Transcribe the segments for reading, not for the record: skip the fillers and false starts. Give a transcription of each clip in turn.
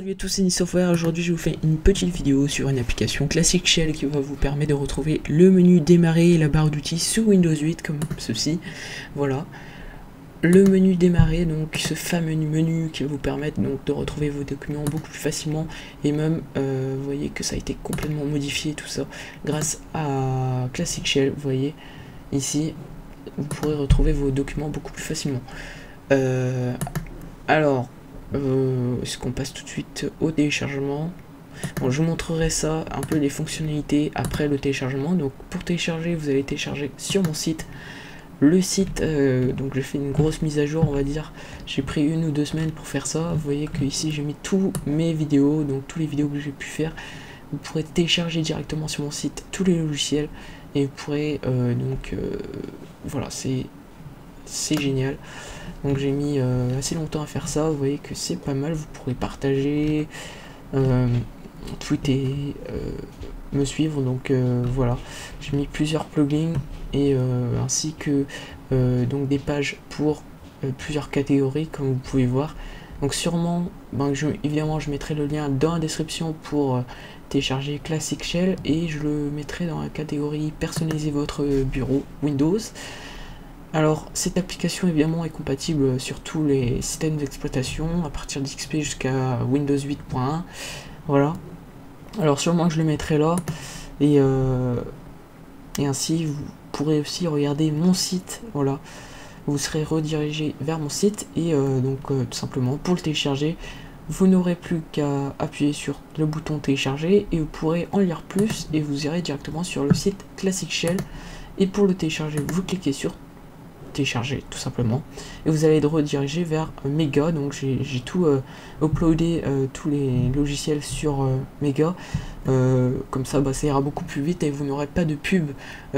Salut à tous, c'est NiSoftware. Aujourd'hui je vous fais une petite vidéo sur une application classique Shell qui va vous permettre de retrouver le menu démarrer et la barre d'outils sous Windows 8 comme ceci. Voilà, le menu démarrer, donc ce fameux menu qui va vous permettre donc de retrouver vos documents beaucoup plus facilement, et même vous voyez que ça a été complètement modifié tout ça grâce à Classic Shell. Vous voyez ici, vous pourrez retrouver vos documents beaucoup plus facilement. Est-ce qu'on passe tout de suite au téléchargement? Bon, je vous montrerai ça, un peu les fonctionnalités après le téléchargement. Donc pour télécharger, vous allez télécharger sur mon site. Le site, donc j'ai fait une grosse mise à jour, on va dire. J'ai pris 1 ou 2 semaines pour faire ça. Vous voyez que ici j'ai mis tous mes vidéos, donc toutes les vidéos que j'ai pu faire. Vous pourrez télécharger directement sur mon site tous les logiciels et vous pourrez voilà, c'est génial. Donc j'ai mis assez longtemps à faire ça. Vous voyez que c'est pas mal. Vous pourrez partager, tweeter, me suivre. Donc voilà, j'ai mis plusieurs plugins et ainsi que donc des pages pour plusieurs catégories comme vous pouvez voir. Donc sûrement, évidemment je mettrai le lien dans la description pour télécharger Classic Shell, et je le mettrai dans la catégorie personnaliser votre bureau Windows. Alors cette application évidemment est compatible sur tous les systèmes d'exploitation à partir d'XP jusqu'à Windows 8.1. Voilà, alors sûrement je le mettrai là, et ainsi vous pourrez aussi regarder mon site. Voilà, vous serez redirigé vers mon site, et tout simplement pour le télécharger vous n'aurez plus qu'à appuyer sur le bouton télécharger et vous pourrez en lire plus et vous irez directement sur le site Classic Shell. Et pour le télécharger, vous cliquez sur télécharger tout simplement et vous allez être redirigé vers Mega. Donc j'ai tout uploadé, tous les logiciels sur Mega, comme ça ça ira beaucoup plus vite et vous n'aurez pas de pub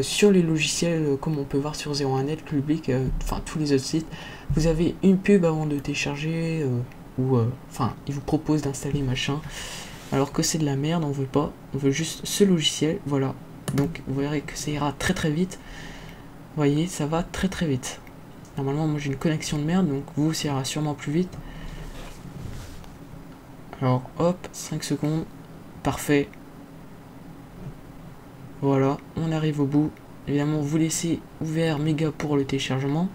sur les logiciels comme on peut voir sur 01net, Public, enfin tous les autres sites. Vous avez une pub avant de télécharger, il vous propose d'installer machin, alors que c'est de la merde. On veut pas, on veut juste ce logiciel. Voilà, donc vous verrez que ça ira très vite. Vous voyez, ça va très vite. Normalement moi j'ai une connexion de merde, donc vous ça ira sûrement plus vite. Alors hop, 5 secondes, parfait. Voilà, on arrive au bout. Évidemment vous laissez ouvert Mega pour le téléchargement.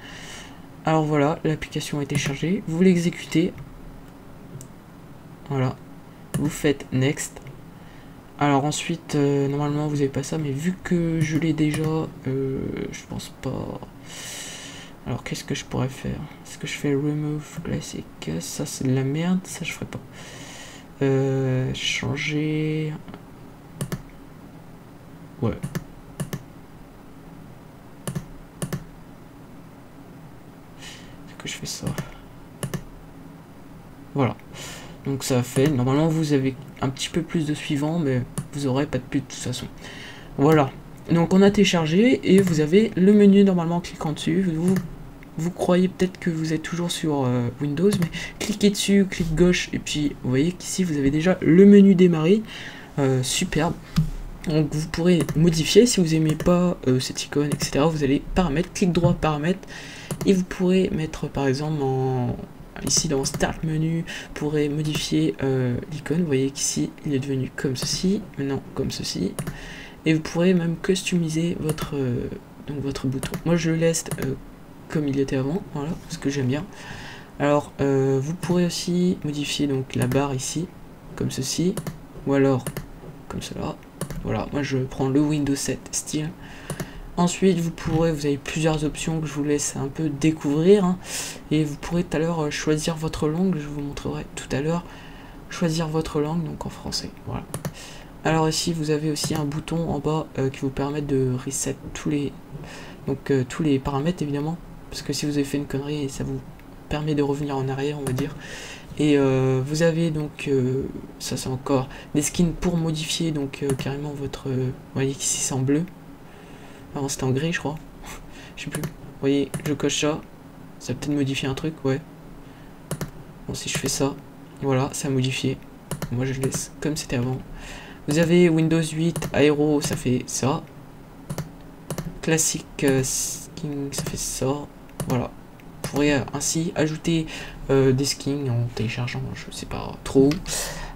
Alors voilà, l'application est téléchargée, vous l'exécutez. Voilà, vous faites next. Alors ensuite, normalement vous avez pas ça, mais vu que je l'ai déjà, je pense pas. Alors qu'est-ce que je pourrais faire? Est-ce que je fais remove classic? Ça c'est de la merde, ça je ferai pas. Changer. Ouais. Est-ce que je fais ça? Voilà. Donc ça fait, normalement vous avez un petit peu plus de suivant, mais vous aurez pas de pub de toute façon. Voilà, donc on a téléchargé et vous avez le menu normalement en cliquant dessus. Vous croyez peut-être que vous êtes toujours sur Windows, mais cliquez dessus, clic gauche, et puis vous voyez qu'ici vous avez déjà le menu démarrer, superbe. Donc vous pourrez modifier si vous aimez pas cette icône, etc. Vous allez paramètres, clic droit paramètres, et vous pourrez mettre par exemple ici dans Start Menu, vous pourrez modifier l'icône. Vous voyez qu'ici il est devenu comme ceci, maintenant comme ceci, et vous pourrez même customiser votre bouton. Moi je le laisse comme il était avant, voilà, parce que j'aime bien. Alors vous pourrez aussi modifier donc la barre ici comme ceci, ou alors comme cela. Voilà, moi je prends le Windows 7 style. Ensuite, vous avez plusieurs options que je vous laisse un peu découvrir, hein, et vous pourrez tout à l'heure choisir votre langue. Je vous montrerai tout à l'heure choisir votre langue, donc en français. Voilà. Alors ici, vous avez aussi un bouton en bas qui vous permet de reset tous les paramètres évidemment, parce que si vous avez fait une connerie, ça vous permet de revenir en arrière, on va dire. Et vous avez donc ça c'est encore des skins pour modifier donc carrément votre. Vous voyez qu'ici c'est en bleu. Avant c'était en gris je crois. Je sais plus. Vous voyez, je coche ça. Ça va peut-être modifier un truc, ouais. Bon, si je fais ça, voilà, ça a modifié. Moi je le laisse comme c'était avant. Vous avez Windows 8, Aero, ça fait ça. Classic Skin, ça fait ça. Voilà. pourrez ainsi ajouter des skins en téléchargeant, je sais pas trop.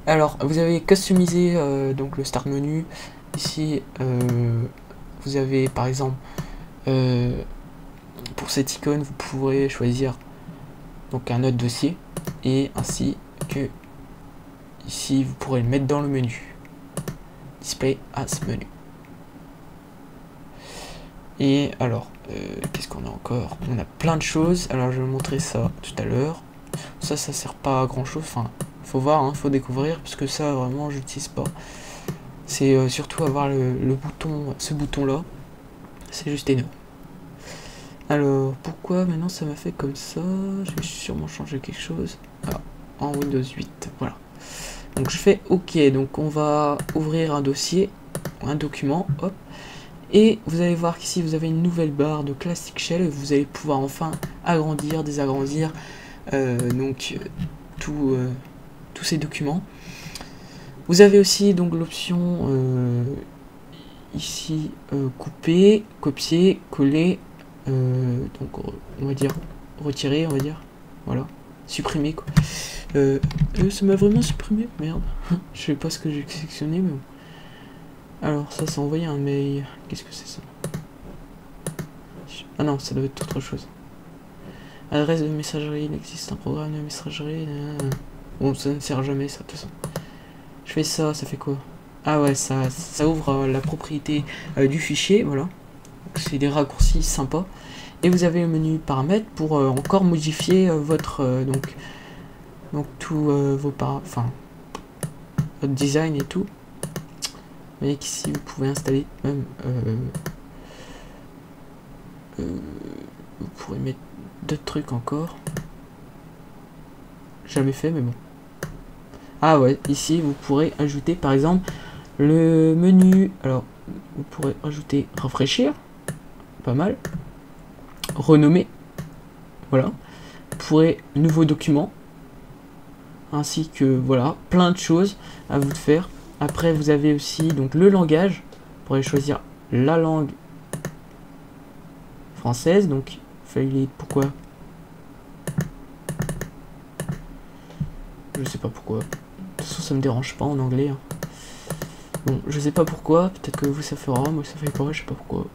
Alors, vous avez customisé donc le start menu. Ici, vous avez par exemple pour cette icône, vous pourrez choisir donc un autre dossier et ainsi que ici vous pourrez le mettre dans le menu display as menu. Et alors qu'est-ce qu'on a encore? On a plein de choses. Alors je vais vous montrer ça tout à l'heure. Ça sert pas à grand chose, enfin faut voir, hein, faut découvrir, parce que ça vraiment j'utilise pas. C'est surtout avoir le bouton, ce bouton là, c'est juste énorme. Alors pourquoi maintenant ça m'a fait comme ça? Je vais sûrement changer quelque chose. Ah, en Windows 8, voilà. Donc je fais OK, donc on va ouvrir un dossier, un document, hop. Et vous allez voir qu'ici vous avez une nouvelle barre de Classic Shell et vous allez pouvoir enfin agrandir, désagrandir tous ces documents. Vous avez aussi donc l'option ici couper, copier, coller, donc on va dire retirer, on va dire, voilà, supprimer quoi. Ça m'a vraiment supprimé, merde. Je sais pas ce que j'ai sélectionné, mais bon. Alors ça c'est envoyer un mail. Qu'est-ce que c'est ça? Ah non, ça doit être autre chose. Adresse de messagerie, il existe un programme de messagerie. Bon, ça ne sert jamais ça de toute façon. Je fais ça, ça fait quoi? Ah ouais, ça ouvre la propriété du fichier, voilà. C'est des raccourcis sympas. Et vous avez le menu paramètres pour encore modifier votre donc tous vos votre design et tout. Vous voyez qu'ici vous pouvez installer même vous pourrez mettre d'autres trucs encore. Jamais fait mais bon. Ah ouais, ici vous pourrez ajouter par exemple le menu. Alors vous pourrez ajouter rafraîchir, pas mal. Renommer, voilà. Vous pourrez nouveau document, ainsi que voilà, plein de choses à vous de faire. Après vous avez aussi donc le langage, vous pourrez choisir la langue française, donc fallait pourquoi? Je sais pas pourquoi. De toute façon ça me dérange pas en anglais. Hein. Bon, je sais pas pourquoi, peut-être que vous ça fera, moi ça fait pas, je sais pas pourquoi.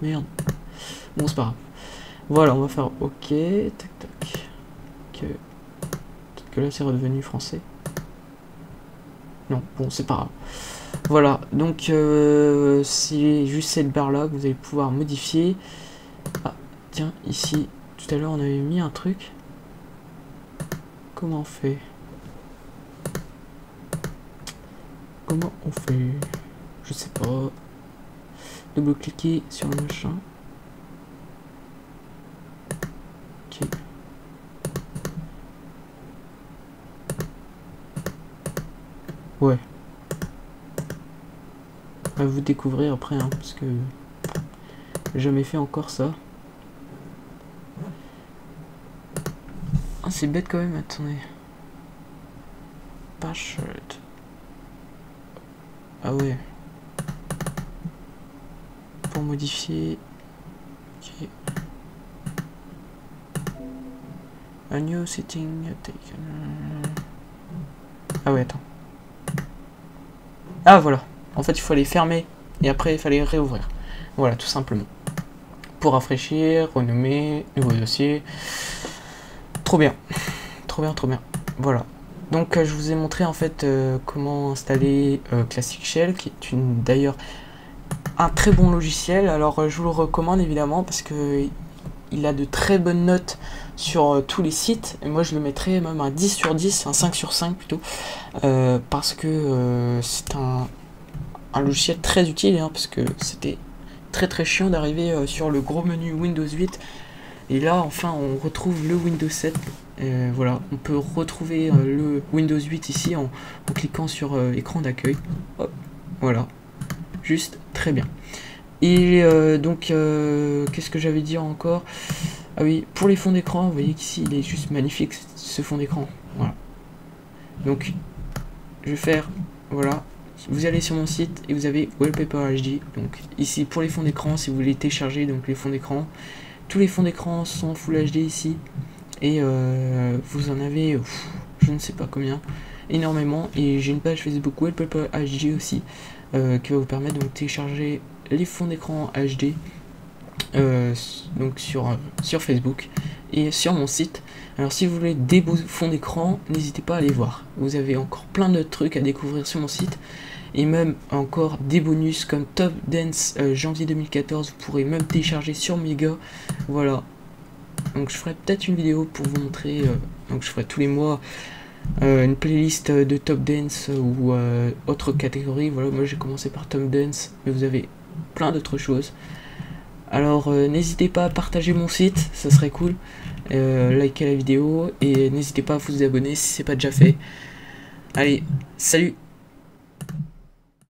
Merde. Bon c'est pas grave. Voilà, on va faire OK, tac tac. Peut-être que là c'est redevenu français. Non, bon c'est pas grave. Voilà, donc c'est juste cette barre là que vous allez pouvoir modifier. Ah, tiens, ici, tout à l'heure on avait mis un truc. Comment on fait? Comment on fait? Je sais pas. Double-cliquer sur le machin. Ok. Ouais. À vous découvrir après, hein, parce que j'ai jamais fait encore ça. Ah, c'est bête quand même, attendez. Password. Ah ouais. Pour modifier. Ok. A new setting taken. Ah ouais, attends. Ah voilà. En fait, il faut les fermer et après il fallait réouvrir. Voilà, tout simplement. Pour rafraîchir, renommer, nouveau dossier. Trop bien. Trop bien, trop bien. Voilà. Donc je vous ai montré en fait comment installer Classic Shell, qui est d'ailleurs un très bon logiciel. Alors je vous le recommande évidemment parce que il a de très bonnes notes sur tous les sites. Et moi je le mettrais même un 10 sur 10, un 5 sur 5 plutôt. Parce que c'est un logiciel très utile, hein, parce que c'était très chiant d'arriver sur le gros menu Windows 8. Et là enfin on retrouve le Windows 7. Voilà, on peut retrouver le Windows 8 ici en cliquant sur écran d'accueil. Voilà, juste très bien. Et donc qu'est-ce que j'avais dit encore? Ah oui, pour les fonds d'écran, vous voyez qu'ici il est juste magnifique ce fond d'écran. Voilà. Donc je vais faire, voilà, vous allez sur mon site et vous avez Wallpaper HD. Donc ici pour les fonds d'écran, si vous voulez télécharger donc les fonds d'écran, tous les fonds d'écran sont en Full HD ici. Et vous en avez, je ne sais pas combien, énormément. Et j'ai une page Facebook Wallpaper HD aussi, qui va vous permettre de télécharger les fonds d'écran HD. Donc sur Facebook et sur mon site. Alors si vous voulez des beaux fonds d'écran, n'hésitez pas à aller voir. Vous avez encore plein d'autres trucs à découvrir sur mon site. Et même encore des bonus comme Top Dance janvier 2014. Vous pourrez même télécharger sur Mega. Voilà. Donc je ferai peut-être une vidéo pour vous montrer. Donc je ferai tous les mois une playlist de Top Dance ou autre catégorie. Voilà, moi j'ai commencé par Top Dance, mais vous avez plein d'autres choses. Alors n'hésitez pas à partager mon site, ça serait cool. Likez la vidéo et n'hésitez pas à vous abonner si c'est pas déjà fait. Allez, salut!